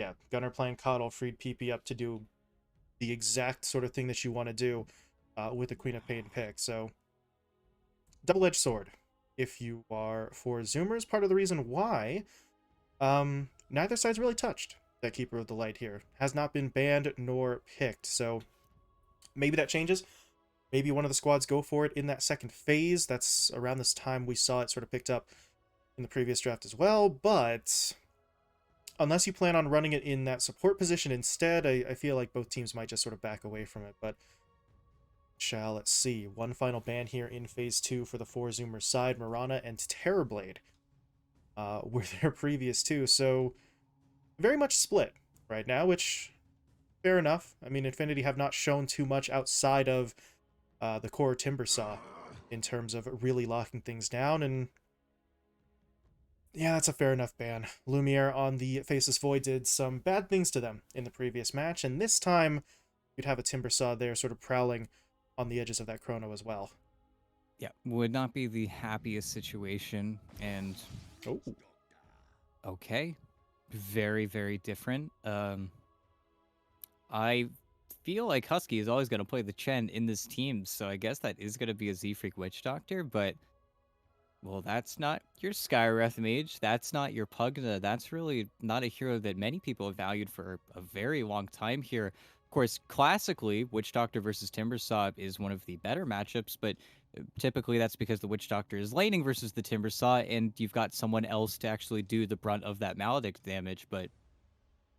yeah, Gunner playing Coddle freed PP up to do the exact sort of thing that you want to do with the Queen of Pain pick. So, double-edged sword. If you are for Zoomers, part of the reason why neither side's really touched that Keeper of the Light here. Has not been banned nor picked. So, maybe that changes. Maybe one of the squads go for it in that second phase. That's around this time we saw it sort of picked up in the previous draft as well. But unless you plan on running it in that support position instead, I feel like both teams might just sort of back away from it. But let's see. One final ban here in phase 2 for the 4-zoomer side. Mirana and Terrorblade were their previous two. So very much split right now, which fair enough. I mean, Infinity have not shown too much outside of the core Timbersaw in terms of really locking things down, and yeah, that's a fair enough ban. Lumiere on the Faceless Void did some bad things to them in the previous match, and this time you'd have a Timbersaw there sort of prowling on the edges of that chrono as well. Yeah, would not be the happiest situation. And Oh, okay, very, very different. I feel like Husky is always going to play the Chen in this team, so I guess that is going to be a Z Freak Witch Doctor, but well, that's not your Skywrath Mage. That's not your Pugna. That's really not a hero that many people have valued for a very long time here. Of course, classically, Witch Doctor versus Timbersaw is one of the better matchups, but typically that's because the Witch Doctor is laning versus the Timbersaw, and you've got someone else to actually do the brunt of that Maledict damage. But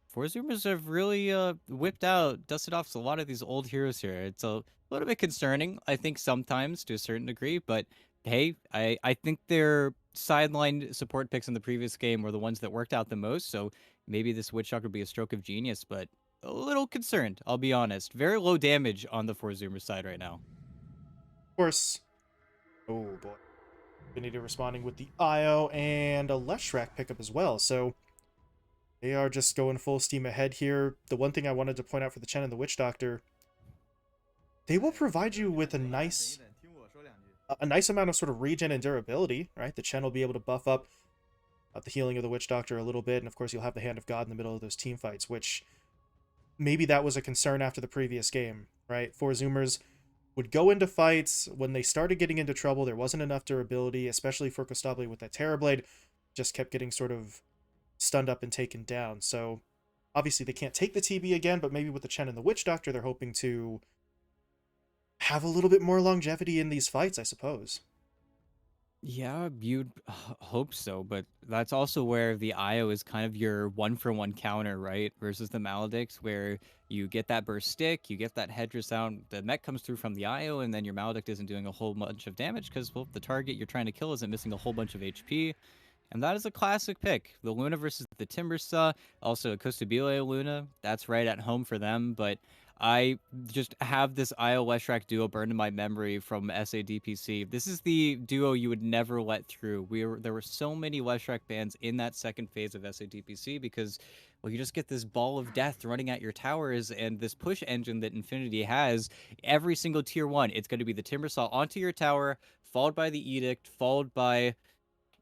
Four Zoomers have really whipped out, dusted off a lot of these old heroes here. It's a little bit concerning, I think, sometimes to a certain degree, but hey, I think their sideline support picks in the previous game were the ones that worked out the most, so maybe this Witch Shock would be a stroke of genius, but a little concerned, I'll be honest. Very low damage on the Four Zoomer side right now. of course. Oh boy. Infinity responding with the IO and a Leshrac pickup as well, so they are just going full steam ahead here. The one thing I wanted to point out for the Chen and the Witch Doctor, they will provide you with a nice amount of sort of regen and durability, right? The Chen will be able to buff up the healing of the Witch Doctor a little bit, and of course you'll have the Hand of God in the middle of those team fights, which maybe that was a concern after the previous game, right? Four Zoomers would go into fights when they started getting into trouble. There wasn't enough durability, especially for Kostable with that Terrorblade. Just kept getting sort of stunned up and taken down. So obviously they can't take the TB again, but maybe with the Chen and the Witch Doctor, they're hoping to have a little bit more longevity in these fights, I suppose. Yeah, you'd hope so, but that's also where the IO is kind of your one-for-one counter, right? Versus the Maledicts, where you get that burst stick, you get that headdress out, the mech comes through from the IO, and then your Maledict isn't doing a whole bunch of damage because, well, the target you're trying to kill isn't missing a whole bunch of HP. And that is a classic pick. The Luna versus the Timbersaw, also a Costabile Luna. That's right at home for them. But I just have this IO Leshrac duo burned in my memory from SADPC. This is the duo you would never let through. There were so many Leshrac bans in that second phase of SADPC because, well, you just get this ball of death running at your towers and this push engine that Infinity has. Every single tier 1, it's going to be the Timbersaw onto your tower, followed by the Edict, followed by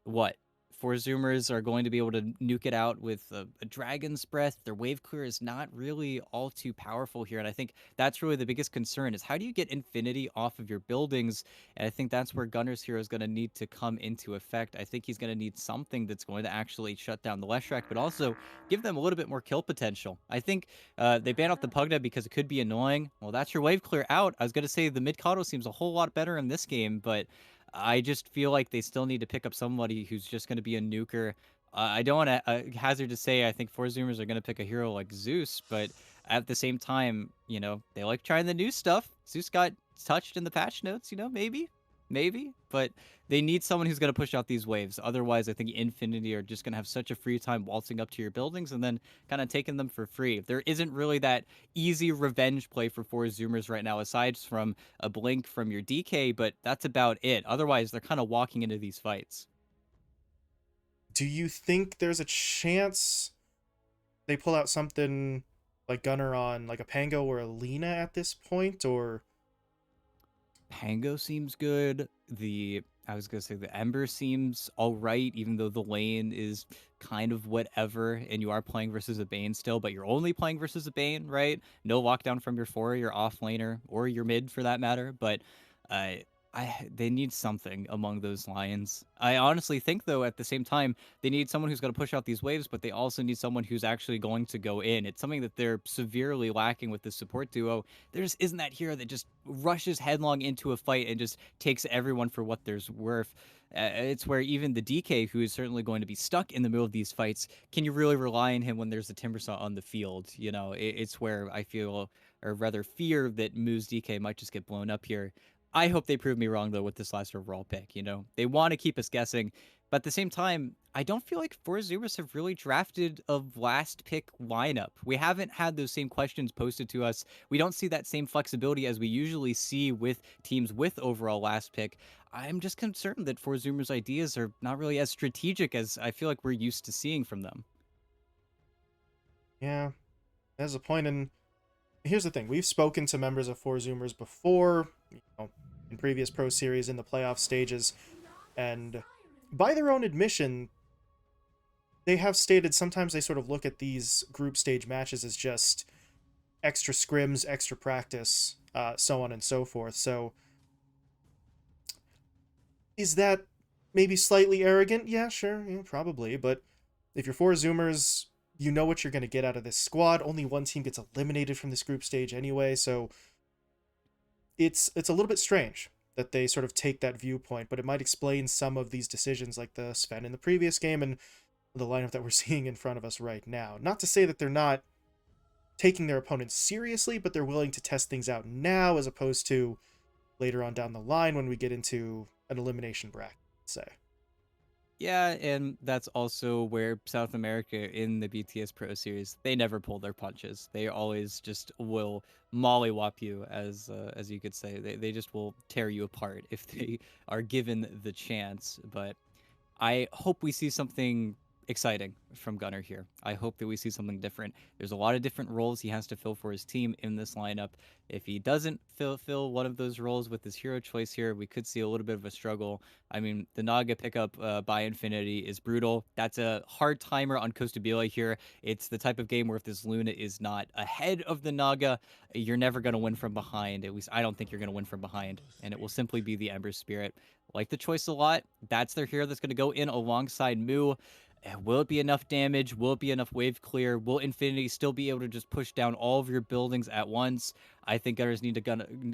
what? Four Zoomers are going to be able to nuke it out with a Dragon's Breath. Their wave clear is not really all too powerful here, and I think that's really the biggest concern is how do you get Infinity off of your buildings? And I think that's where Gunner's Hero is going to need to come into effect. I think he's going to need something that's going to actually shut down the Leshrac, but also give them a little bit more kill potential. I think they ban off the Pugna because it could be annoying. Well, that's your wave clear out. I was going to say the mid-Kato seems a whole lot better in this game, but I just feel like they still need to pick up somebody who's just going to be a nuker. I don't want to hazard to say I think Four Zoomers are going to pick a hero like Zeus, but at the same time, they like trying the new stuff. Zeus got touched in the patch notes, maybe, but they need someone who's going to push out these waves. Otherwise, I think Infinity are just going to have such a free time waltzing up to your buildings and then kind of taking them for free. There isn't really that easy revenge play for Four Zoomers right now, aside from a blink from your DK, but that's about it. Otherwise, they're kind of walking into these fights. Do you think there's a chance they pull out something like Gunner on like a Pango or a Lena at this point, or Pango seems good. The I was gonna say the Ember seems all right, even though the lane is kind of whatever, and you are playing versus a Bane still, but you're only playing versus a Bane, right? No lockdown from your four, your off laner, or your mid for that matter. But uh, they need something among those lions. I honestly think though, at the same time, they need someone who's going to push out these waves, but they also need someone who's actually going to go in. It's something that they're severely lacking with the support duo. There just isn't that hero that just rushes headlong into a fight and just takes everyone for what there's worth. It's where even the DK, who is certainly going to be stuck in the middle of these fights, can you really rely on him when there's a Timbersaw on the field? You know, it's where I feel, or rather fear, that Moo's DK might just get blown up here. I hope they prove me wrong though with this last overall pick. You know, they want to keep us guessing, but at the same time, I don't feel like Zoomers have really drafted a last pick lineup. We haven't had those same questions posted to us. We don't see that same flexibility as we usually see with teams with overall last pick. I'm just concerned that Zoomers' ideas are not really as strategic as I feel like we're used to seeing from them. Yeah, there's a point. And here's the thing: we've spoken to members of Four Zoomers before, in previous Pro Series in the playoff stages, and by their own admission, they have stated sometimes they sort of look at these group stage matches as just extra scrims, extra practice, so on and so forth. So is that maybe slightly arrogant? Yeah, sure, yeah, probably. But if you're Four Zoomers, you know what you're going to get out of this squad. Only one team gets eliminated from this group stage anyway, so it's a little bit strange that they sort of take that viewpoint, but it might explain some of these decisions like the Sven in the previous game and the lineup that we're seeing in front of us right now. Not to say that they're not taking their opponents seriously, but they're willing to test things out now as opposed to later on down the line when we get into an elimination bracket, let's say. Yeah, and that's also where South America in the BTS Pro Series, they never pull their punches. They always just will mollywop you, as you could say. They just will tear you apart if they are given the chance. But I hope we see something exciting from Gunner here. I hope that we see something different. There's a lot of different roles he has to fill for his team in this lineup. If he doesn't fill one of those roles with his hero choice here, we could see a little bit of a struggle. I mean, the Naga pickup by Infinity is brutal. That's a hard timer on Costabile here. It's the type of game where if this Luna is not ahead of the Naga, you're never going to win from behind. At least I don't think you're going to win from behind. And it will simply be the Ember Spirit. Like the choice a lot. That's their hero that's going to go in alongside Moo. Will it be enough damage? Will it be enough wave clear? Will Infinity still be able to just push down all of your buildings at once? I think Gunners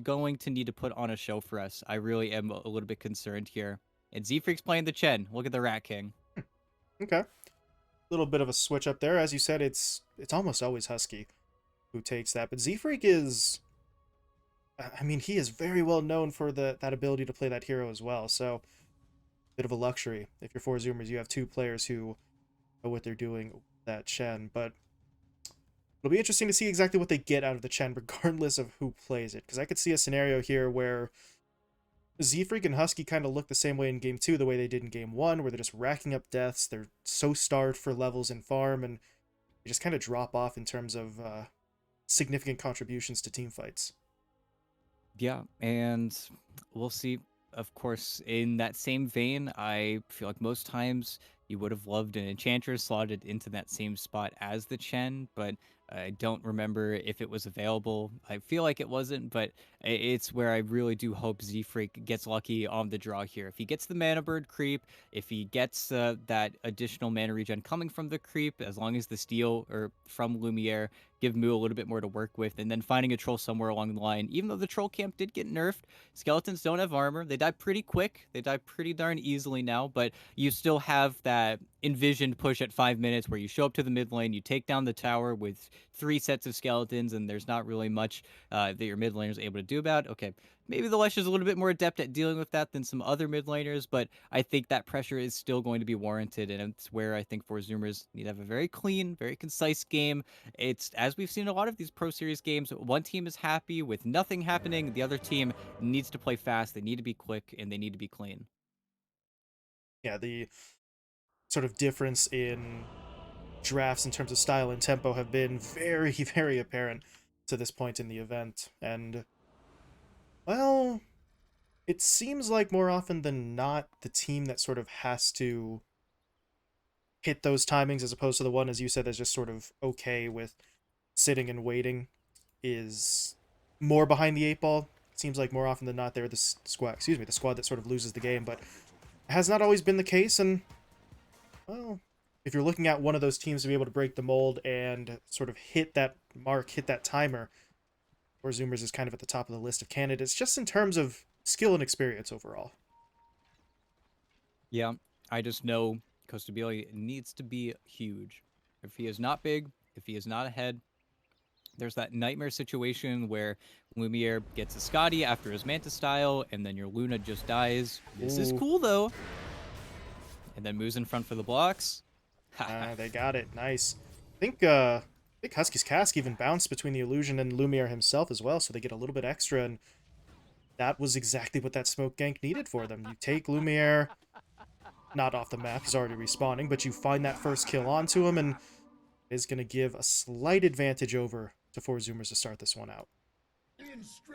going to need to put on a show for us. I really am a little bit concerned here. And Z Freak's playing the Chen. Look at the Rat King. Okay. Little bit of a switch up there. As you said, it's almost always Husky who takes that. But Z Freak is, I mean, he is very well known for that ability to play that hero as well. So bit of a luxury. If you're Four Zoomers, you have two players who know what they're doing with that Chen. But it'll be interesting to see exactly what they get out of the Chen, regardless of who plays it. Because I could see a scenario here where Z-Freak and Husky kind of look the same way in Game 2, the way they did in Game 1, where they're just racking up deaths, they're so starved for levels in farm, and they just kind of drop off in terms of significant contributions to team fights. Yeah, and we'll see. Of course, in that same vein, I feel like most times you would have loved an Enchantress slotted into that same spot as the Chen, but I don't remember if it was available. I feel like it wasn't, but it's where I really do hope Z Freak gets lucky on the draw here. If he gets the Mana Bird creep, if he gets that additional mana regen coming from the creep, as long as the steal or from Lumiere give Moo a little bit more to work with, and then finding a troll somewhere along the line. Even though the troll camp did get nerfed, skeletons don't have armor. They die pretty quick. They die pretty darn easily now, but you still have that envisioned push at 5 minutes where you show up to the mid lane, you take down the tower with 3 sets of skeletons, and there's not really much that your mid laner is able to do about. Okay, maybe the Lesh is a little bit more adept at dealing with that than some other mid laners, but I think that pressure is still going to be warranted, and it's where I think for Zoomers need to have a very clean, very concise game. It's as we've seen in a lot of these Pro Series games, one team is happy with nothing happening, the other team needs to play fast, they need to be quick, and they need to be clean. Yeah, the sort of difference in drafts in terms of style and tempo have been very, very apparent to this point in the event. And, well, It seems like more often than not, the team that sort of has to hit those timings as opposed to the one, as you said, that's just sort of okay with sitting and waiting is more behind the eight ball. It seems like more often than not they're the the squad that sort of loses the game, but it has not always been the case. And well, if you're looking at one of those teams to be able to break the mold and sort of hit that mark, hit that timer, or Zoomers is kind of at the top of the list of candidates, just in terms of skill and experience overall. Yeah, I just know Costabile needs to be huge. If he is not big, if he is not ahead, there's that nightmare situation where Lumiere gets a Scotty after his Manta style, and then your Luna just dies. This is Ooh, cool though. And then moves in front for the blocks. Haha. they got it. Nice. I think Husky's Cask even bounced between the Illusion and Lumiere himself as well, so they get a little bit extra, and that was exactly what that smoke gank needed for them. You take Lumiere, not off the map, he's already respawning, but you find that first kill onto him, and is going to give a slight advantage over to four Zoomers to start this one out.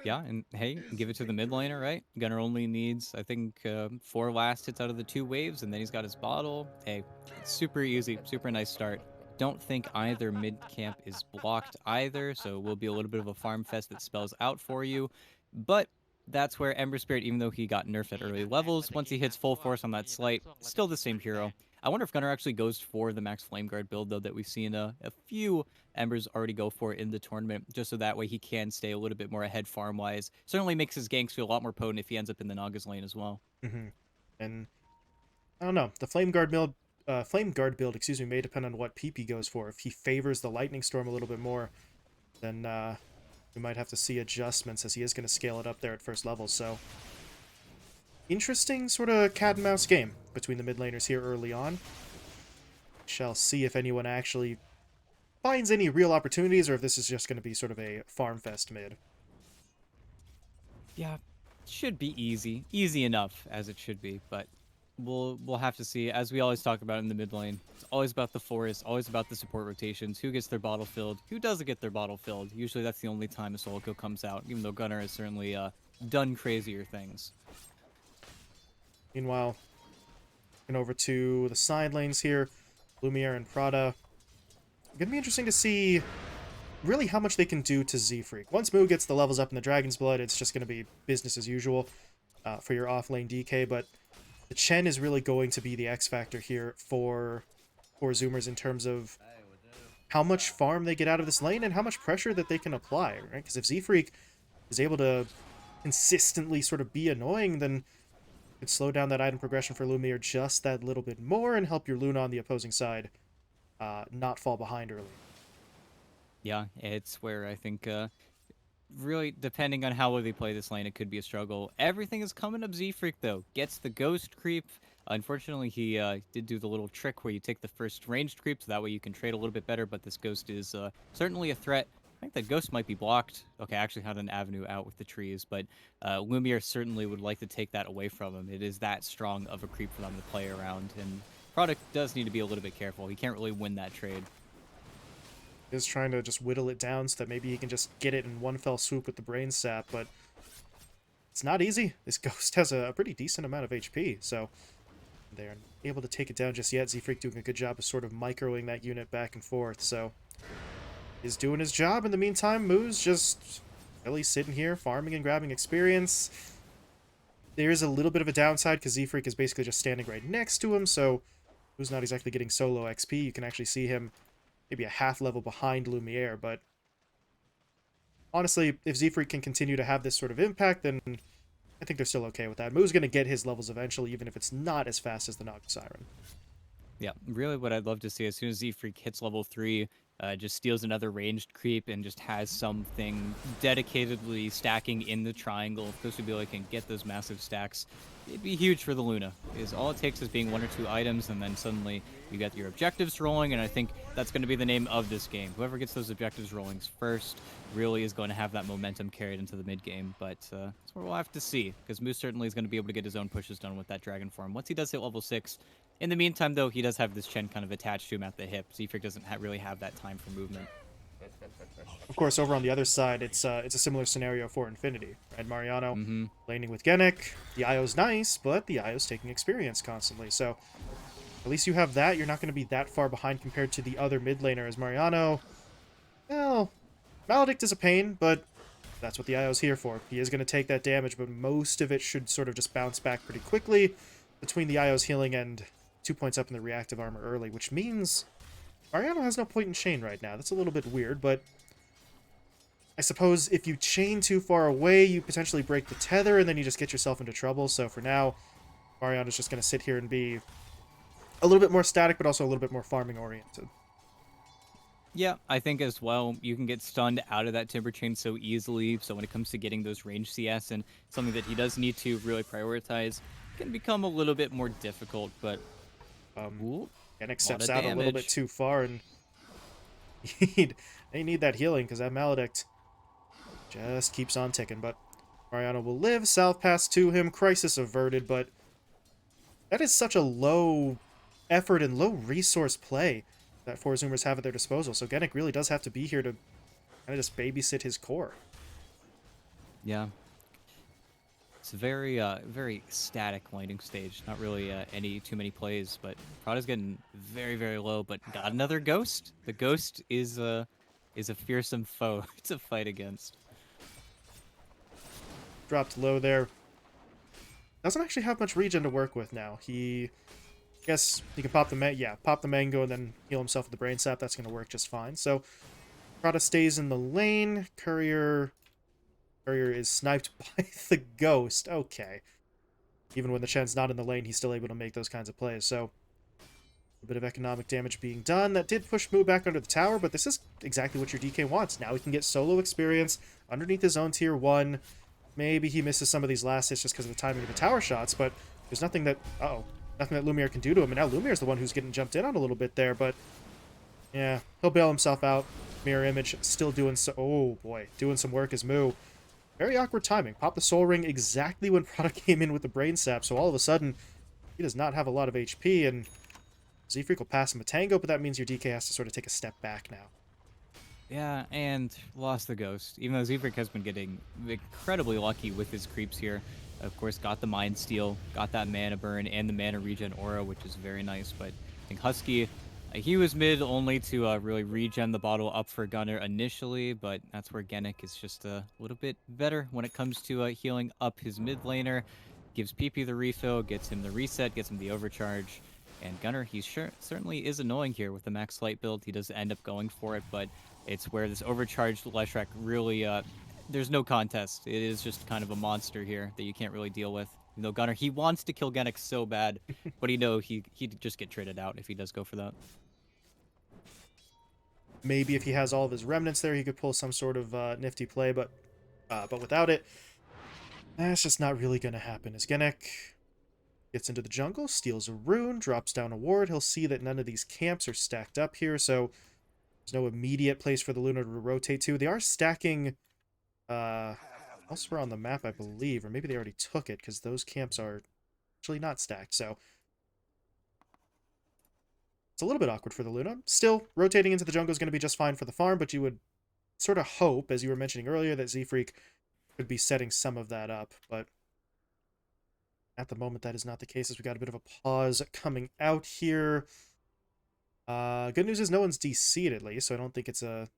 Yeah, and hey, give it to the mid laner, right? Gunner only needs, I think, 4 last hits out of the 2 waves, and then he's got his bottle. Hey, it's super easy, super nice start. Don't think either mid camp is blocked either, so it will be a little bit of a farm fest that spells out for you. But that's where Ember Spirit, even though he got nerfed at early levels, once he hits full force on that slight, still the same hero. I wonder if Gunner actually goes for the max flame guard build, though, that we've seen a few Embers already go for in the tournament, just so that way he can stay a little bit more ahead farm-wise. Certainly makes his ganks feel a lot more potent if he ends up in the Naga's lane as well. And I don't know, the Flame Guard build, excuse me, may depend on what PP goes for. If he favors the Lightning Storm a little bit more, then we might have to see adjustments as he is going to scale it up there at first level. So interesting sort of cat and mouse game between the mid laners here early on. Shall see if anyone actually finds any real opportunities or if this is just going to be sort of a farm fest mid. Yeah, should be easy. Easy enough as it should be, but we'll have to see. As we always talk about in the mid lane, it's always about the forest, always about the support rotations, who gets their bottle filled, who doesn't get their bottle filled. Usually that's the only time a solo kill comes out, even though Gunner has certainly done crazier things. Meanwhile, and over to the side lanes here, Lumiere and Prada. Gonna be interesting to see really how much they can do to Z-Freak. Once Moo gets the levels up in the Dragon's Blood, it's just going to be business as usual for your off-lane DK, but the Chen is really going to be the X factor here for Zoomers in terms of how much farm they get out of this lane and how much pressure that they can apply, right? Because if Z-Freak is able to consistently sort of be annoying, then it could slow down that item progression for Lumiere just that little bit more and help your Luna on the opposing side not fall behind early. Yeah, it's where I think really, depending on how well they play this lane, it could be a struggle. Everything is coming up Z-Freak, though. Gets the ghost creep. Unfortunately, he did do the little trick where you take the first ranged creep, so that way you can trade a little bit better, but this ghost is certainly a threat. I think the ghost might be blocked. Okay, I actually had an avenue out with the trees, but Lumiere certainly would like to take that away from him. It is that strong of a creep for them to play around, and Product does need to be a little bit careful. He can't really win that trade. Is trying to just whittle it down so that maybe he can just get it in one fell swoop with the brain sap, but it's not easy. This ghost has a pretty decent amount of HP, so they're able to take it down just yet. Z-Freak doing a good job of sort of microing that unit back and forth, so he's doing his job. In the meantime, Moo's just really sitting here, farming and grabbing experience. There is a little bit of a downside because Z-Freak is basically just standing right next to him, so Moo's not exactly getting solo XP. You can actually see him maybe a half level behind Lumiere, but honestly, if Z-Freak can continue to have this sort of impact, then I think they're still okay with that. Moo's going to get his levels eventually, even if it's not as fast as the Naga Siren. Yeah, really what I'd love to see as soon as Z-Freak hits level 3, just steals another ranged creep and just has something dedicatedly stacking in the triangle. If Kosubila can get those massive stacks, it'd be huge for the Luna. Because all it takes is being 1 or 2 items, and then suddenly you get your objectives rolling, and I think that's going to be the name of this game. Whoever gets those objectives rolling first really is going to have that momentum carried into the mid game, but that's what we'll have to see, because Moose certainly is going to be able to get his own pushes done with that Dragon form. Once he does hit level 6, in the meantime, though, he does have this Chen kind of attached to him at the hip. Z-Freak doesn't really have that time for movement. Of course, over on the other side, it's a similar scenario for Infinity, right? Mariano Mm-hmm. laning with Genic. The IO's nice, but the IO's taking experience constantly. So at least you have that. You're not going to be that far behind compared to the other mid laner as Mariano. Well, Maledict is a pain, but that's what the IO's here for. He is going to take that damage, but most of it should sort of just bounce back pretty quickly between the IO's healing and 2 points up in the reactive armor early, which means Mariano has no point in chain right now. That's a little bit weird, but I suppose if you chain too far away, you potentially break the tether, and then you just get yourself into trouble. So for now, Mariano's just going to sit here and be a little bit more static, but also a little bit more farming oriented. Yeah, I think as well, you can get stunned out of that Timber Chain so easily. So when it comes to getting those range CS and something that he does need to really prioritize, can become a little bit more difficult. But ooh, Genic a lot steps of out a little bit damage. too far, and they need that healing because that Maledict just keeps on ticking. But Mariano will live. South pass to him. Crisis averted, but that is such a low effort and low resource play that four Zoomers have at their disposal. So Genic really does have to be here to kind of just babysit his core. Yeah, it's a very static laning stage. Not really any too many plays, but Prada's getting very low. But got another ghost. The ghost is a fearsome foe to fight against. Dropped low there. Doesn't actually have much regen to work with now. I guess he can pop pop the mango and then heal himself with the brain sap. That's going to work just fine. So Prada stays in the lane. Courier is sniped by the ghost. Okay. Even when the Chen's not in the lane, he's still able to make those kinds of plays. So a bit of economic damage being done. That did push Moo back under the tower, but this is exactly what your DK wants. Now he can get solo experience underneath his own tier 1. Maybe he misses some of these last hits just because of the timing of the tower shots, but there's nothing that... Uh-oh. Nothing that Lumiere can do to him, and now Lumiere's the one who's getting jumped in on a little bit there, but... Yeah, he'll bail himself out. Mirror Image still doing so... Oh, boy. Doing some work as Moo. Very awkward timing. Pop the Soul Ring exactly when Prada came in with the Brain Sap, so all of a sudden, he does not have a lot of HP, and Z-Freak will pass him a Tango, but that means your DK has to sort of take a step back now. Yeah, and lost the ghost. Even though Zebrik has been getting incredibly lucky with his creeps here. Of course, got the Mind Steal, got that mana burn, and the mana regen aura, which is very nice. But I think Husky, he was mid only to really regen the bottle up for Gunner initially, but that's where Genic is just a little bit better when it comes to healing up his mid laner. Gives PP the refill, gets him the reset, gets him the overcharge. And Gunner, he certainly is annoying here with the max light build. He does end up going for it, but it's where this overcharged Leshrac really, there's no contest. It is just kind of a monster here that you can't really deal with. You know, Gunner, he wants to kill Genic so bad, but he'd just get traded out if he does go for that. Maybe if he has all of his remnants there, he could pull some sort of nifty play, but without it, that's just not really going to happen. As Genic gets into the jungle, steals a rune, drops down a ward, he'll see that none of these camps are stacked up here, so there's no immediate place for the Luna to rotate to. They are stacking elsewhere on the map, I believe, or maybe they already took it, because those camps are actually not stacked, so it's a little bit awkward for the Luna. Still, rotating into the jungle is going to be just fine for the farm, but you would sort of hope, as you were mentioning earlier, that Z-Freak could be setting some of that up, but at the moment that is not the case, as we got a bit of a pause coming out here. Good news is no one's DC'd at least, so I don't think it's a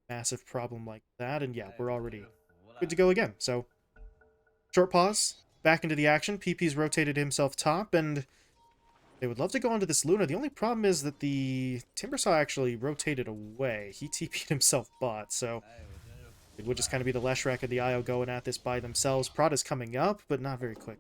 massive problem like that, and yeah, we're already good to go again. So, short pause, back into the action. PP's rotated himself top, and they would love to go onto this Luna. The only problem is that the Timbersaw actually rotated away. He TP'd himself bot, so it would just kind of be the Leshrac and the IO going at this by themselves. Prada's coming up, but not very quick.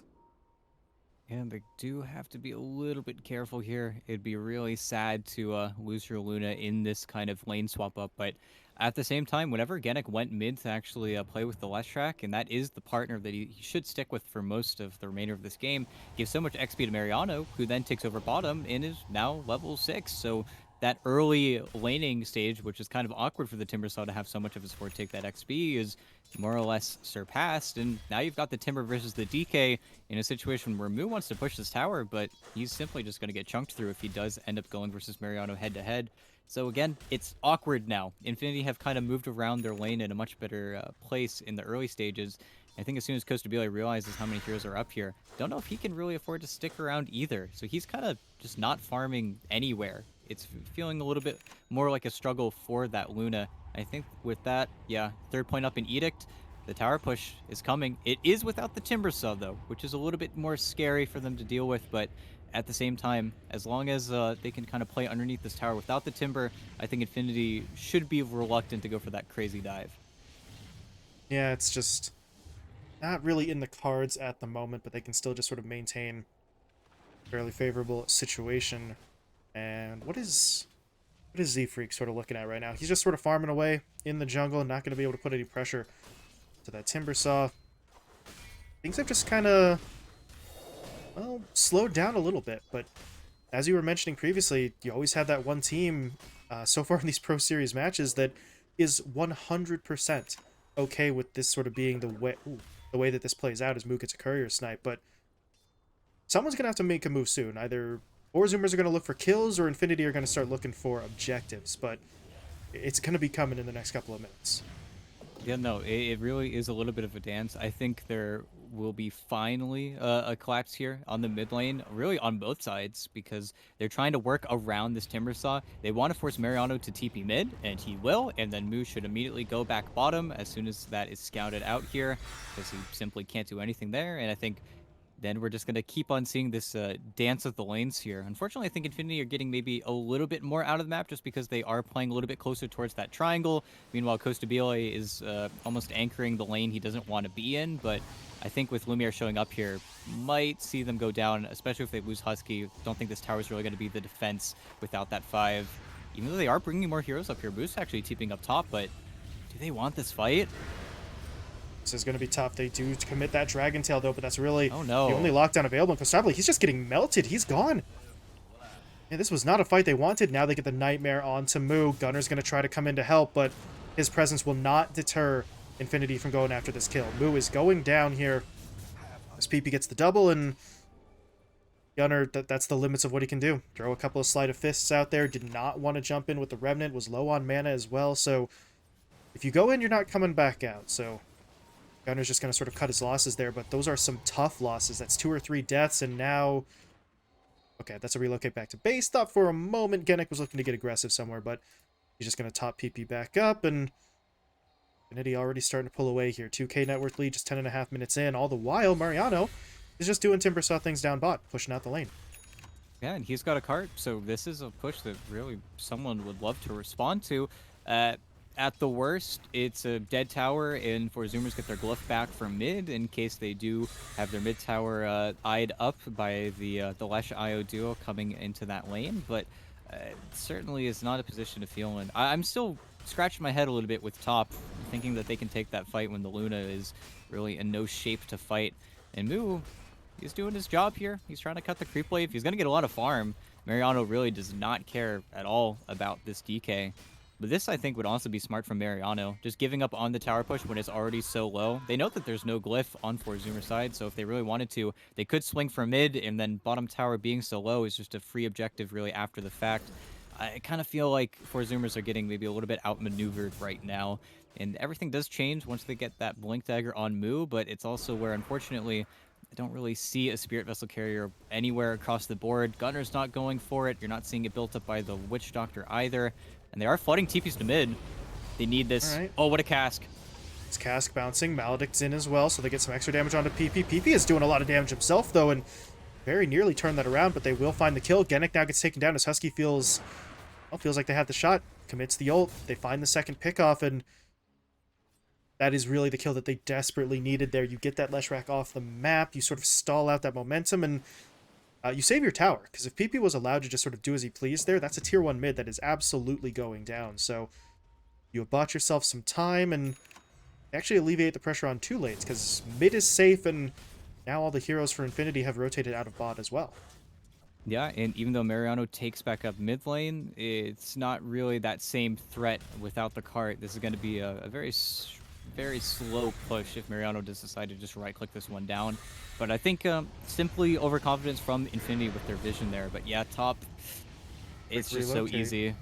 And they do have to be a little bit careful here. It'd be really sad to lose your Luna in this kind of lane swap up, but at the same time, whenever Genic went mid to actually play with the Leshrac, and that is the partner that he should stick with for most of the remainder of this game, gives so much XP to Mariano, who then takes over bottom and is now level 6. So that early laning stage, which is kind of awkward for the Timbersaw to have so much of his support take that XP, is more or less surpassed. And now you've got the Timber versus the DK in a situation where Moo wants to push this tower, but he's simply just going to get chunked through if he does end up going versus Mariano head to head. So again, it's awkward now. Infinity have kind of moved around their lane in a much better place in the early stages. I think as soon as Costabile realizes how many heroes are up here, don't know if he can really afford to stick around either. So he's kind of just not farming anywhere. It's feeling a little bit more like a struggle for that Luna. I think with that, yeah, third point up in Edict, the tower push is coming. It is without the Timber Saw though, which is a little bit more scary for them to deal with, but at the same time, as long as they can kind of play underneath this tower without the Timber, I think Infinity should be reluctant to go for that crazy dive. Yeah, it's just not really in the cards at the moment, but they can still just sort of maintain a fairly favorable situation. And what is Z Freak sort of looking at right now? He's just sort of farming away in the jungle, not going to be able to put any pressure to that Timber Saw. Things have just kind of, well, slowed down a little bit, but as you were mentioning previously, you always have that one team so far in these Pro Series matches that is 100% okay with this sort of being the way that this plays out as Mook gets a courier snipe, but someone's going to have to make a move soon. Either Four Zoomers are going to look for kills or Infinity are going to start looking for objectives, but it's going to be coming in the next couple of minutes. Yeah, no, it really is a little bit of a dance. I think there will be finally a collapse here on the mid lane, really on both sides, because they're trying to work around this Timber Saw. They want to force Mariano to TP mid, and he will, and then Moo should immediately go back bottom as soon as that is scouted out here, because he simply can't do anything there, and I think then we're just going to keep on seeing this dance of the lanes here. Unfortunately, I think Infinity are getting maybe a little bit more out of the map just because they are playing a little bit closer towards that triangle. Meanwhile, Costabile is almost anchoring the lane he doesn't want to be in, but I think with Lumiere showing up here, might see them go down, especially if they lose Husky. Don't think this tower is really going to be the defense without that 5. Even though they are bringing more heroes up here, Boost actually TPing up top, but do they want this fight? This is going to be tough. They do commit that Dragon Tail, though, but that's really Oh the only no. lockdown available. And Constabile, he's just getting melted. He's gone. Yeah, this was not a fight they wanted. Now they get the Nightmare onto Moo. Gunner's going to try to come in to help, but his presence will not deter Infinity from going after this kill. Moo is going down here as PP gets the double, and Gunner, that's the limits of what he can do. Throw a couple of sleight of fists out there. Did not want to jump in with the Remnant. Was low on mana as well, so if you go in, you're not coming back out, so Gunner's just going to sort of cut his losses there, but those are some tough losses. That's 2 or 3 deaths, and now... Okay, that's a relocate back to base. Thought for a moment Genic was looking to get aggressive somewhere, but he's just going to top PP back up, and Infinity already starting to pull away here. 2k net worth lead, just 10.5 minutes in. All the while, Mariano is just doing Timber Saw things down bot, pushing out the lane. Yeah, and he's got a cart, so this is a push that really someone would love to respond to. At the worst, it's a dead tower, and for Zoomers get their glyph back from mid in case they do have their mid tower eyed up by the Lesh IO duo coming into that lane. But certainly is not a position to feel in. I'm still scratching my head a little bit with top, thinking that they can take that fight when the Luna is really in no shape to fight. And Moo, he's doing his job here. He's trying to cut the creep wave. He's going to get a lot of farm. Mariano really does not care at all about this DK. But this, I think, would also be smart from Mariano. Just giving up on the tower push when it's already so low. They know that there's no glyph on Zoomer side, so if they really wanted to, they could swing for mid, and then bottom tower being so low is just a free objective really after the fact. I kind of feel like Zoomers are getting maybe a little bit outmaneuvered right now. And everything does change once they get that Blink Dagger on Moo, but it's also where, unfortunately, I don't really see a Spirit Vessel Carrier anywhere across the board. Gunner's not going for it. You're not seeing it built up by the Witch Doctor either. And they are flooding TPs to mid. They need this. All right. Oh, what a cask. It's cask bouncing. Maledict's in as well, so they get some extra damage onto PP. PP is doing a lot of damage himself, though, and very nearly turned that around, but they will find the kill. Genic now gets taken down as Husky feels like they have the shot. Commits the ult. They find the second pickoff, and that is really the kill that they desperately needed there. You get that Leshrac off the map. You sort of stall out that momentum, and you save your tower, because if PP was allowed to just sort of do as he pleased there, that's a tier 1 mid that is absolutely going down. So you have bought yourself some time and actually alleviate the pressure on 2 lanes, because mid is safe, and now all the heroes for Infinity have rotated out of bot as well. Yeah, and even though Mariano takes back up mid lane, it's not really that same threat without the cart. This is going to be a very slow push if Mariano does decide to just right-click this one down. But I think simply overconfidence from Infinity with their vision there. But yeah, top, it's just so easy.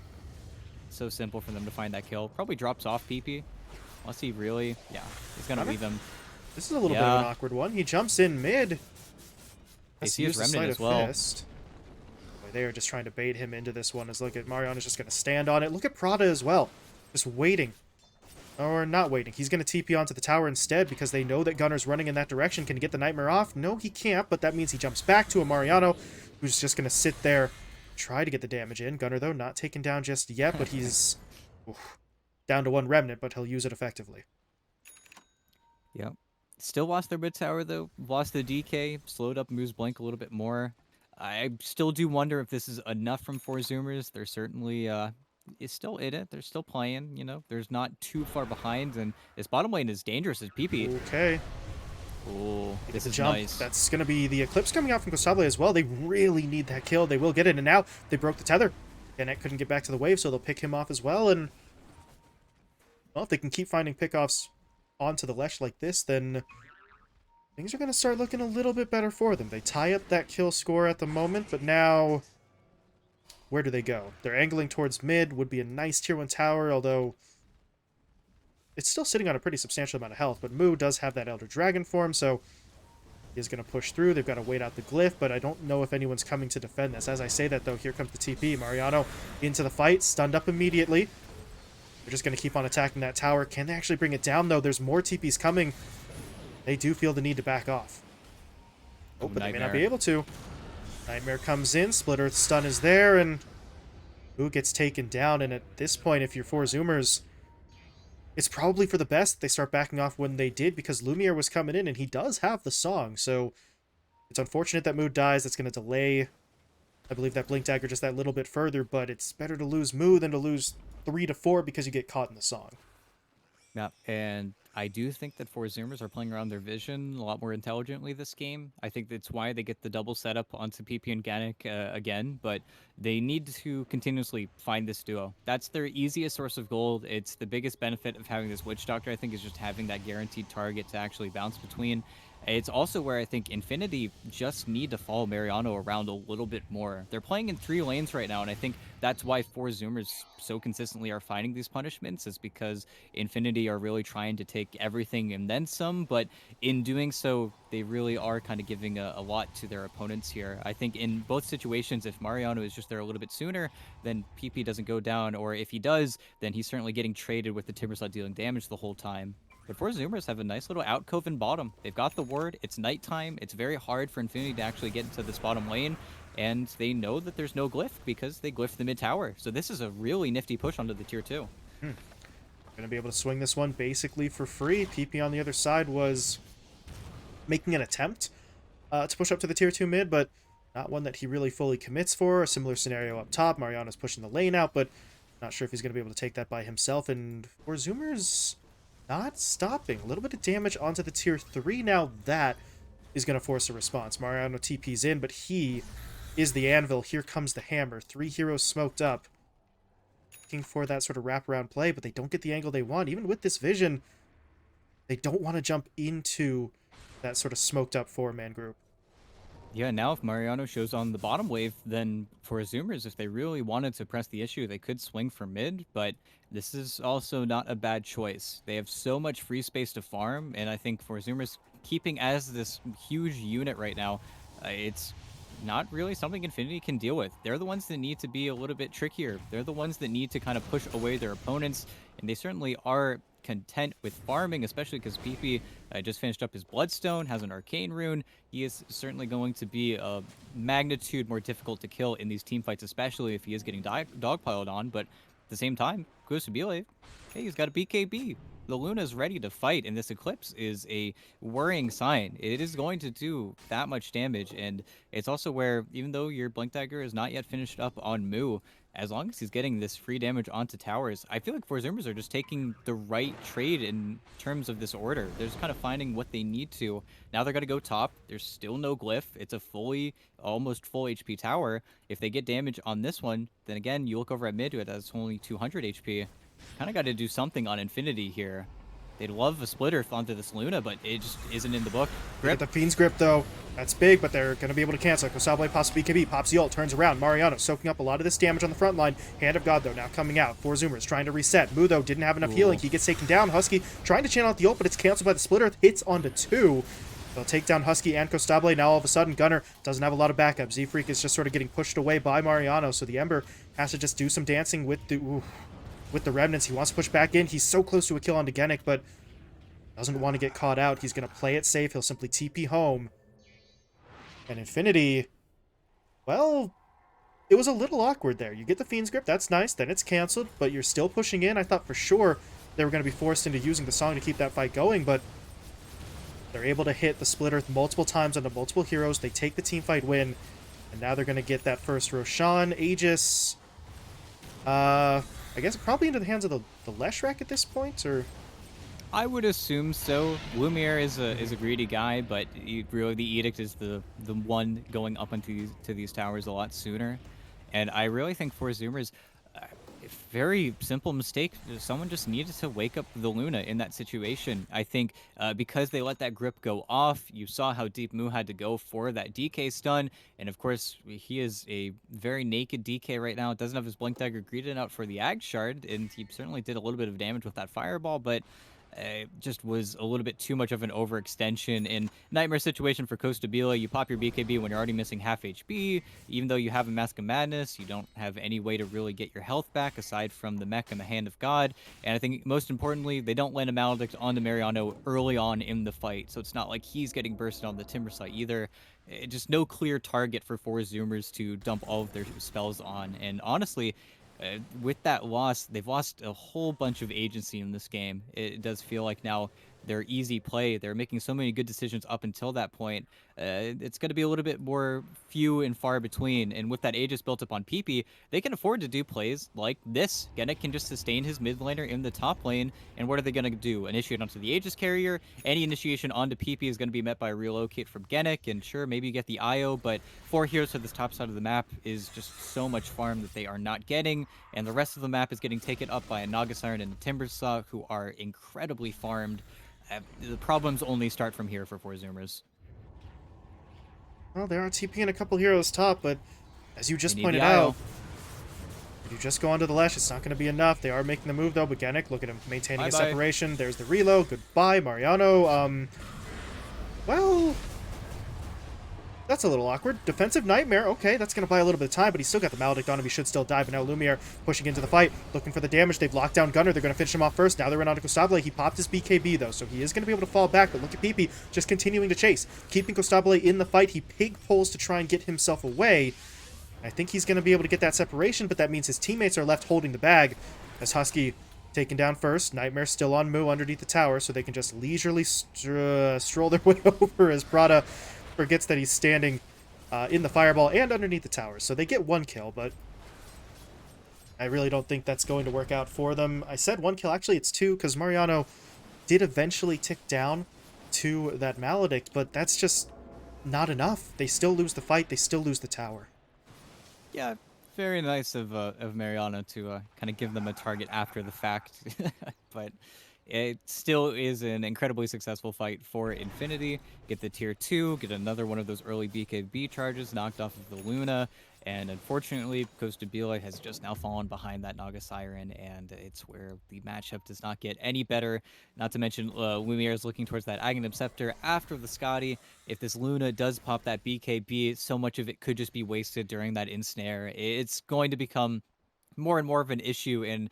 so simple for them to find that kill. Probably drops off PP. Unless he really, yeah, he's gonna Gunner? leave him. This is a little bit of an Yeah, awkward one. He jumps in mid. they Has to see his use the remnant sleight as of well. fist. Boy, they are just trying to bait him into this one. As look at Mariano's just going to stand on it. Look at Prada as well. Just waiting. Or not waiting. He's going to TP onto the tower instead because they know that Gunner's running in that direction. Can he get the Nightmare off? No, he can't, but that means he jumps back to a Mariano, who's just going to sit there, try to get the damage in. Gunner, though, not taken down just yet, but he's down to one remnant, but he'll use it effectively. Yep. Still lost their mid tower though. Lost the DK. Slowed up Moo's Blink a little bit more. I still do wonder if this is enough from four Zoomers. They're certainly is still in it. They're still playing. You know, there's not too far behind, and this bottom lane is dangerous as PP. Okay. Oh, They get this the is jump. nice. That's going to be the Eclipse coming out from Costable as well. They really need that kill. They will get it, and now they broke the tether. Gannett couldn't get back to the wave, so they'll pick him off as well, and well, if they can keep finding pickoffs onto the Lesh like this, then things are going to start looking a little bit better for them. They tie up that kill score at the moment, but now where do they go? They're angling towards mid. Would be a nice tier 1 tower, although it's still sitting on a pretty substantial amount of health, but Moo does have that Elder Dragon form, so he's going to push through. They've got to wait out the glyph, but I don't know if anyone's coming to defend this. As I say that, though, here comes the TP. Mariano into the fight, stunned up immediately. They're just going to keep on attacking that tower. Can they actually bring it down, though? There's more TPs coming. They do feel the need to back off. Oh, but they may not be able to. Nightmare comes in. Split Earth stun is there, and Moo gets taken down. And at this point, if you're four Zoomers, it's probably for the best they start backing off when they did, because Lumiere was coming in, and he does have the song. So it's unfortunate that Moo dies. That's going to delay, I believe, that Blink Dagger just that little bit further, but it's better to lose Moo than to lose 3 to 4 because you get caught in the song. Yeah, and I do think that four Zoomers are playing around their vision a lot more intelligently this game. I think that's why they get the double setup onto PP and Ganic again, but they need to continuously find this duo. That's their easiest source of gold. It's the biggest benefit of having this Witch Doctor, I think, is just having that guaranteed target to actually bounce between. It's also where I think Infinity just need to follow Mariano around a little bit more. They're playing in 3 lanes right now, and I think that's why four Zoomers so consistently are finding these punishments, is because Infinity are really trying to take everything and then some, but in doing so, they really are kind of giving a lot to their opponents here. I think in both situations, if Mariano is just there a little bit sooner, then PP doesn't go down, or if he does, then he's certainly getting traded with the Timbersaw dealing damage the whole time. But four Zoomers have a nice little alcove in bottom. They've got the ward. It's nighttime. It's very hard for Infinity to actually get into this bottom lane. And they know that there's no glyph because they glyphed the mid tower. So this is a really nifty push onto the tier 2. Going to be able to swing this one basically for free. PP on the other side was making an attempt to push up to the tier 2 mid, but not one that he really fully commits for. A similar scenario up top. Mariano's pushing the lane out, but not sure if he's going to be able to take that by himself. And for Zoomers, not stopping. A little bit of damage onto the tier 3. Now that is going to force a response. Mariano TP's in, but he is the anvil. Here comes the hammer. 3 heroes smoked up. Looking for that sort of wraparound play, but they don't get the angle they want. Even with this vision, they don't want to jump into that sort of smoked up 4-man group. Yeah, now if Mariano shows on the bottom wave, then for Zoomers, if they really wanted to press the issue, they could swing for mid, but this is also not a bad choice. They have so much free space to farm, and I think for Zoomers, keeping as this huge unit right now, it's not really something Infinity can deal with. They're the ones that need to be a little bit trickier. They're the ones that need to kind of push away their opponents, and they certainly are content with farming, especially because PP just finished up his Bloodstone, has an Arcane Rune. He is certainly going to be a magnitude more difficult to kill in these team fights, especially if he is getting dogpiled on, but at the same time, Kusabile, hey, he's got a BKB. The Luna's ready to fight, and this Eclipse is a worrying sign. It is going to do that much damage, and it's also where, even though your Blink Dagger is not yet finished up on Moo, as long as he's getting this free damage onto towers, I feel like four Zoomers are just taking the right trade in terms of this order. They're just kind of finding what they need to. Now they're going to go top. There's still no glyph. It's a almost full HP tower. If they get damage on this one, then again, you look over at mid, it has only 200 HP. Kind of got to do something on Infinity here. They'd love a splitter onto this Luna, but it just isn't in the book. They get Grip. the Fiend's Grip, though. That's big, but they're going to be able to cancel it. Kosable pops BKB, pops the ult, turns around. Mariano soaking up a lot of this damage on the front line. Hand of God, though, now coming out. 4 Zoomers trying to reset. Mu, though, didn't have enough healing. He gets taken down. Husky trying to channel out the ult, but it's canceled by the Splitter. Hits onto 2. They'll take down Husky and Kosable. Now, all of a sudden, Gunner doesn't have a lot of backup. Z-Freak is just sort of getting pushed away by Mariano, so the Ember has to just do some dancing with the Remnants. He wants to push back in. He's so close to a kill onto Genic, but doesn't want to get caught out. He's going to play it safe. He'll simply TP home. And Infinity, well, it was a little awkward there. You get the Fiend's Grip, that's nice. Then it's canceled, but you're still pushing in. I thought for sure they were going to be forced into using the song to keep that fight going, but they're able to hit the Splitter multiple times onto multiple heroes. They take the teamfight win, and now they're going to get that first Roshan. Aegis, I guess probably into the hands of the Leshrac at this point, or... I would assume so. Lumiere is a greedy guy, but really the Edict is the one going up into these towers a lot sooner. And I really think for Zoomers, very simple mistake. Someone just needed to wake up the Luna in that situation. I think because they let that grip go off, you saw how deep Mu had to go for that DK stun. And of course, he is a very naked DK right now. Doesn't have his Blink Dagger greeted out for the Ag Shard, and he certainly did a little bit of damage with that Fireball, but just was a little bit too much of an overextension. In nightmare situation for Costabile, you pop your BKB when you're already missing half HP. Even though you have a Mask of Madness, you don't have any way to really get your health back aside from the mech and the Hand of God. And I think most importantly, they don't land a Maledict onto Mariano early on in the fight, so it's not like he's getting bursted on the Timber site either. Just no clear target for 4 Zoomers to dump all of their spells on. And honestly, with that loss, they've lost a whole bunch of agency in this game. It does feel like now they're easy play. They're making so many good decisions up until that point. It's going to be a little bit more few and far between. And with that Aegis built up on PP, they can afford to do plays like this. Genic can just sustain his mid laner in the top lane. And what are they going to do? Initiate onto the Aegis carrier. Any initiation onto PP is going to be met by a relocate from Genic. And sure, maybe you get the IO, but 4 heroes to this top side of the map is just so much farm that they are not getting. And the rest of the map is getting taken up by a Naga Siren and a Timbersaw, who are incredibly farmed. The problems only start from here for 4 Zoomers. Well, they are TPing a couple heroes top, but as you just pointed the out, if you just go onto the Lesh, it's not going to be enough. They are making the move, though. But Genic, look at him maintaining a separation. There's the reload. Goodbye, Mariano. Well, that's a little awkward. Defensive Nightmare. Okay, that's going to buy a little bit of time, but he's still got the Maledict on him. He should still die, but now Lumiere pushing into the fight, looking for the damage. They've locked down Gunner. They're going to finish him off first. Now they're in onto Costabile. He popped his BKB, though, so he is going to be able to fall back, but look at PP just continuing to chase. Keeping Costabile in the fight. He pig pulls to try and get himself away. I think he's going to be able to get that separation, but that means his teammates are left holding the bag as Husky taken down first. Nightmare still on Mu underneath the tower, so they can just leisurely stroll their way over as Prada forgets that he's standing in the Fireball and underneath the tower. So they get 1 kill, but I really don't think that's going to work out for them. I said 1 kill. Actually, it's 2, because Mariano did eventually tick down to that Maledict, but that's just not enough. They still lose the fight. They still lose the tower. Yeah, very nice of Mariano to kind of give them a target after the fact. But it still is an incredibly successful fight for Infinity. Get the tier 2, get another one of those early BKB charges knocked off of the Luna, and unfortunately, Costabile has just now fallen behind that Naga Siren, and it's where the matchup does not get any better. Not to mention, Lumiere is looking towards that Aghanim Scepter after the Scotty. If this Luna does pop that BKB, so much of it could just be wasted during that ensnare. It's going to become more and more of an issue, and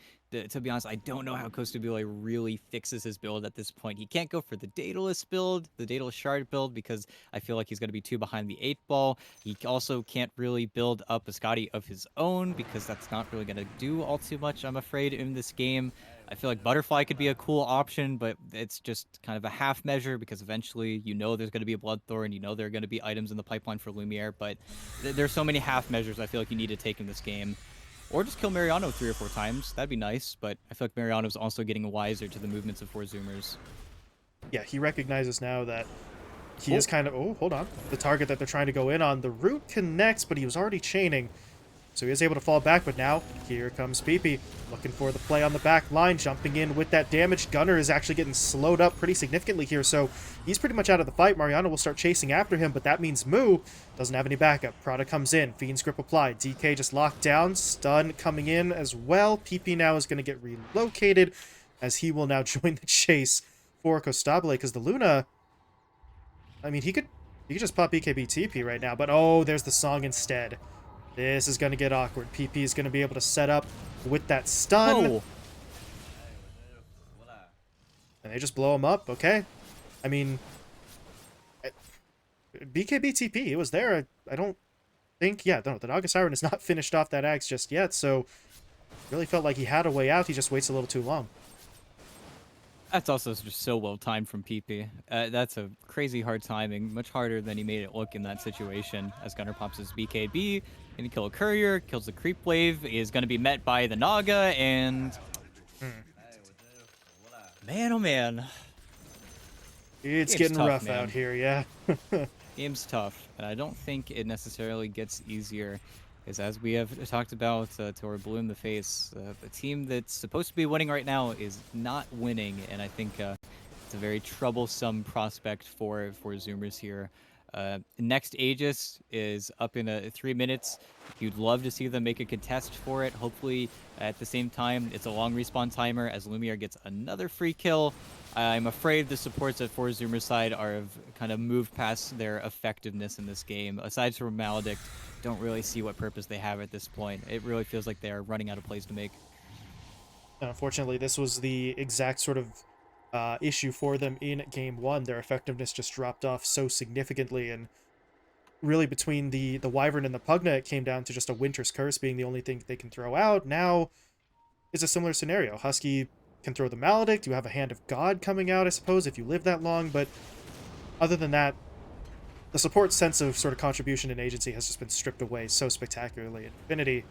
to be honest, I don't know how Costabile really fixes his build at this point. He can't go for the Daedalus build, the Daedalus Shard build, because I feel like he's going to be too behind the 8 ball. He also can't really build up a Scotty of his own, because that's not really going to do all too much, I'm afraid, in this game. I feel like Butterfly could be a cool option, but it's just kind of a half measure, because eventually you know there's going to be a Bloodthorn, you know there are going to be items in the pipeline for Lumiere, but there's so many half measures I feel like you need to take in this game. Or just kill Mariano 3 or 4 times. That'd be nice, but I feel like Mariano's also getting wiser to the movements of 4 Zoomers. Yeah, he recognizes now that he is kind of... Oh, hold on. The target that they're trying to go in on. The root connects, but he was already chaining. So he is able to fall back, but now here comes PP, looking for the play on the back line, jumping in with that damage. Gunner is actually getting slowed up pretty significantly here, so he's pretty much out of the fight. Mariano will start chasing after him, but that means Moo doesn't have any backup. Prada comes in, Fiend's Grip applied, DK just locked down, stun coming in as well. PP now is going to get relocated, as he will now join the chase for Costabile, because the Luna, I mean, he could just pop BKB TP right now, but oh, there's the song instead. This is going to get awkward. PP is going to be able to set up with that stun. Oh, And they just blow him up. Okay. I mean, BKB TP, it was there. I don't think, yeah, no, the Naga Siren has not finished off that axe just yet, so really felt like he had a way out. He just waits a little too long. that's also just so well timed from PP. That's a crazy hard timing, much harder than he made it look in that situation. As Gunner pops his BKB, gonna kill a courier, kills the creep wave, is gonna be met by the Naga, and man, oh man, It's game's getting tough, rough man. out here, yeah. Game's tough, and I don't think it necessarily gets easier. Because as we have talked about to our blue in the face, the team that's supposed to be winning right now is not winning, and I think it's a very troublesome prospect for Zoomers here. Next Aegis is up in 3 minutes. You'd love to see them make a contest for it. Hopefully, at the same time, it's a long respawn timer as Lumiere gets another free kill. I'm afraid the supports at For Zoomer's side have kind of moved past their effectiveness in this game. Aside from Maledict, don't really see what purpose they have at this point. It really feels like they are running out of plays to make. And unfortunately, this was the exact sort of issue for them in Game 1. Their effectiveness just dropped off so significantly, and really between the Wyvern and the Pugna, it came down to just a Winter's Curse being the only thing they can throw out. Now is a similar scenario. Husky can throw the Maledict. You have a Hand of God coming out, I suppose, if you live that long, but other than that, the support sense of sort of contribution and agency has just been stripped away so spectacularly. Infinity,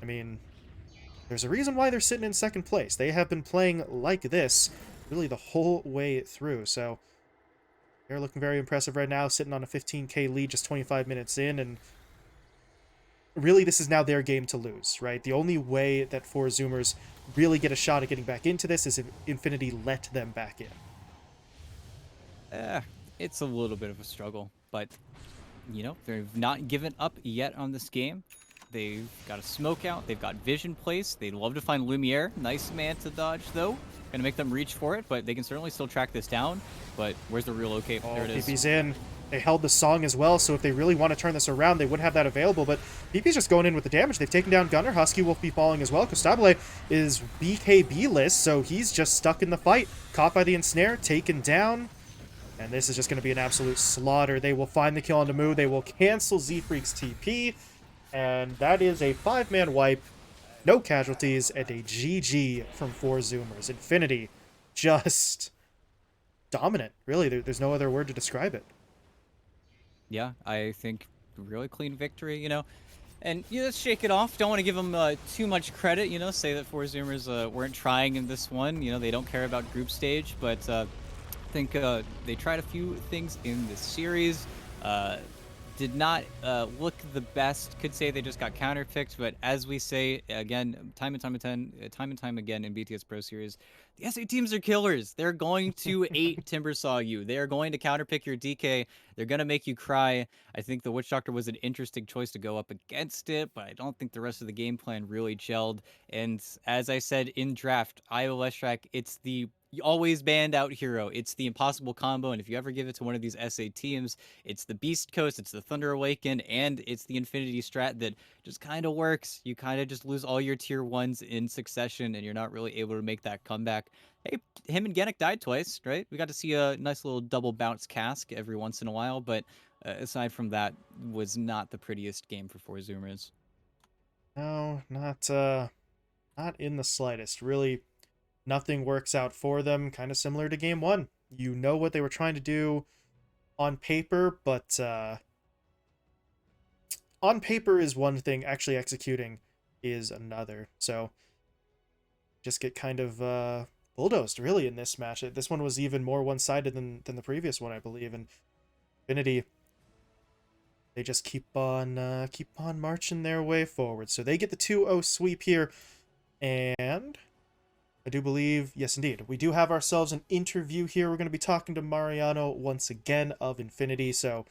I mean, there's a reason why they're sitting in second place. They have been playing like this really the whole way through, so they're looking very impressive right now, sitting on a 15k lead just 25 minutes in, and really this is now their game to lose, right? The only way that For Zoomers really get a shot at getting back into this is if Infinity let them back in. It's a little bit of a struggle, but you know, they've not given up yet on this game. They've got a smoke out. They've got vision placed. They'd love to find Lumiere. Nice man to dodge, though. Gonna make them reach for it, but they can certainly still track this down. But where's the relocate? Oh, There it is. PP's in. They held the song as well, so if they really want to turn this around, they would have that available, but PP's just going in with the damage. They've taken down Gunner. Husky will be falling as well. Costabile is BKB-less, so he's just stuck in the fight. Caught by the ensnare, taken down. And this is just going to be an absolute slaughter. They will find the kill on the move. They will cancel Z-Freak's TP. And that is a 5-man wipe. No casualties and a GG from For Zoomers. Infinity just dominant. Really, there's no other word to describe it. Yeah, I think really clean victory, you know. And you know, let's shake it off. Don't want to give them too much credit, you know. Say that For Zoomers weren't trying in this one. You know, they don't care about group stage, but I think they tried a few things in this series. Did not look the best. Could say they just got counterpicked, but as we say again, time and time again in BTS Pro Series, the SA teams are killers. They're going to 8 Timbersaw you. They are going to counterpick your DK. They're gonna make you cry. I think the Witch Doctor was an interesting choice to go up against it, but I don't think the rest of the game plan really gelled. And as I said in draft, Io Leshrak, it's the always banned out hero. It's the impossible combo, and if you ever give it to one of these SA teams, it's the Beast Coast, it's the Thunder Awaken, and it's the Infinity Strat that just kind of works. You kind of just lose all your tier 1s in succession, and you're not really able to make that comeback. Hey, him and Genic died twice, right? We got to see a nice little double bounce cask every once in a while, but aside from that, was not the prettiest game for For Zoomers. No, not in the slightest. Really, nothing works out for them. Kind of similar to Game 1. You know what they were trying to do on paper, but on paper is one thing, actually executing is another. So just get kind of bulldozed, really, in this match. This one was even more one-sided than the previous one, I believe. And Infinity, they just keep on marching their way forward. So they get the 2-0 sweep here, and I do believe, yes, indeed, we do have ourselves an interview here. We're going to be talking to Mariano once again of Infinity. So